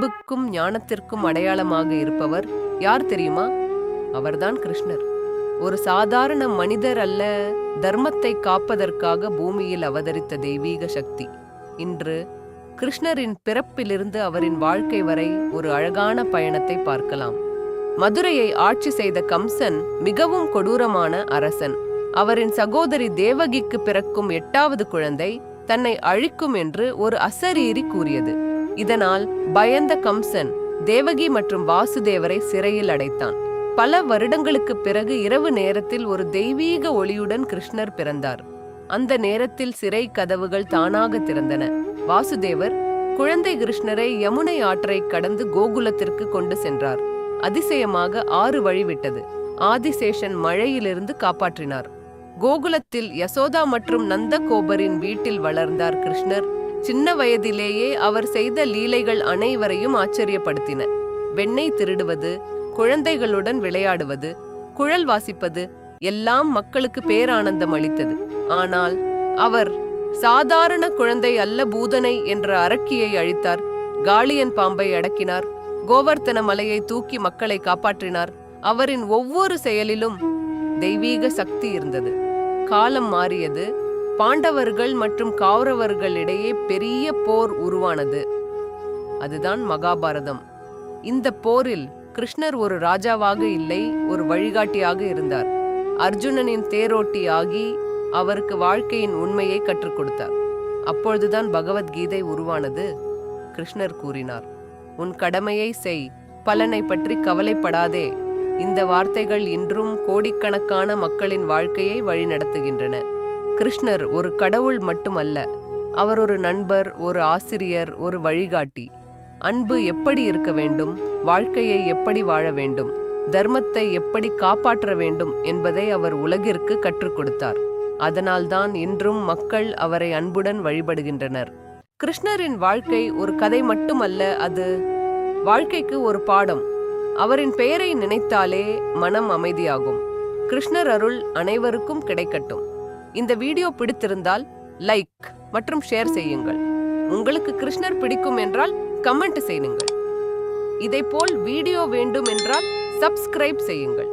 அறிவுக்கும் ஞானத்திற்கும் அடையாளமாக இருப்பவர் யார் தெரியுமா? அவர்தான் கிருஷ்ணர். ஒரு சாதாரண மனிதர் அல்ல, தர்மத்தை காப்பதற்காக பூமியில் அவதரித்த தெய்வீக சக்தி. இன்று கிருஷ்ணரின் பிறப்பிலிருந்து அவரின் வாழ்க்கை வரை ஒரு அழகான பயணத்தை பார்க்கலாம். மதுரையை ஆட்சி செய்த கம்சன் மிகவும் கொடூரமான அரசன். அவரின் சகோதரி தேவகிக்கு பிறக்கும் 8வது குழந்தை தன்னை அழிக்கும் என்று ஒரு அசரீரி கூறியது. இதனால் பயந்த கம்சன் தேவகி மற்றும் வாசுதேவரை சிறையில் அடைத்தான். பல வருடங்களுக்கு பிறகு இரவு நேரத்தில் ஒரு தெய்வீக ஒளியுடன் கிருஷ்ணர் பிறந்தார். அந்த நேரத்தில் சிறை கதவுகள் தானாக திறந்தன. வாசுதேவர் குழந்தை கிருஷ்ணரை யமுனை ஆற்றை கடந்து கோகுலத்திற்கு கொண்டு சென்றார். அதிசயமாக 6 வழி விட்டது. ஆதிசேஷன் மழையிலிருந்து காப்பாற்றினார். கோகுலத்தில் யசோதா மற்றும் நந்தகோபரின் வீட்டில் வளர்ந்தார் கிருஷ்ணர். சின்ன வயதிலேயே அவர் செய்த லீலைகள் அனைவரையும் ஆச்சரியப்படுத்தின. வெண்ணெய் திருடுவது, குழந்தைகளுடன் விளையாடுவது, குழல் வாசிப்பது எல்லாம் மக்களுக்கு பேரானந்தம் அளித்தது. ஆனால் அவர் சாதாரண குழந்தை அல்ல, பூதனை என்ற அரக்கியை அழித்தார். காளியன் பாம்பை அடக்கினார். கோவர்த்தன மலையை தூக்கி மக்களை காப்பாற்றினார். அவரின் ஒவ்வொரு செயலிலும் தெய்வீக சக்தி இருந்தது. காலம் மாறியது. பாண்டவர்கள் மற்றும் கௌரவர்களிடையே பெரிய போர் உருவானது. அதுதான் மகாபாரதம். இந்த போரில் கிருஷ்ணர் ஒரு ராஜாவாக இல்லை, ஒரு வழிகாட்டியாக இருந்தார். அர்ஜுனனின் தேரோட்டி ஆகி அவருக்கு வாழ்க்கையின் உண்மையை கற்றுக் கொடுத்தார். அப்பொழுதுதான் பகவத்கீதை உருவானது. கிருஷ்ணர் கூறினார், உன் கடமையை செய், பலனை பற்றி கவலைப்படாதே. இந்த வார்த்தைகள் இன்றும் கோடிக்கணக்கான மக்களின் வாழ்க்கையை வழிநடத்துகின்றன. கிருஷ்ணர் ஒரு கடவுள் மட்டுமல்ல, அவர் ஒரு நண்பர், ஒரு ஆசிரியர், ஒரு வழிகாட்டி. அன்பு எப்படி இருக்க வேண்டும், வாழ்க்கையை எப்படி வாழ வேண்டும், தர்மத்தை எப்படி காப்பாற்ற வேண்டும் என்பதை அவர் உலகிற்கு கற்றுக் கொடுத்தார். அதனால்தான் இன்றும் மக்கள் அவரை அன்புடன் வழிபடுகின்றனர். கிருஷ்ணரின் வாழ்க்கை ஒரு கதை மட்டுமல்ல, அது வாழ்க்கைக்கு ஒரு பாடம். அவரின் பெயரை நினைத்தாலே மனம் அமைதியாகும். கிருஷ்ணர் அருள் அனைவருக்கும் கிடைக்கட்டும். இந்த வீடியோ பிடித்திருந்தால் லைக் மற்றும் ஷேர் செய்யுங்கள். உங்களுக்கு கிருஷ்ணர் பிடிக்கும் என்றால் கமெண்ட் செய்யுங்கள். இதைப்போல் வீடியோ வேண்டும் என்றால் சப்ஸ்கிரைப் செய்யுங்கள்.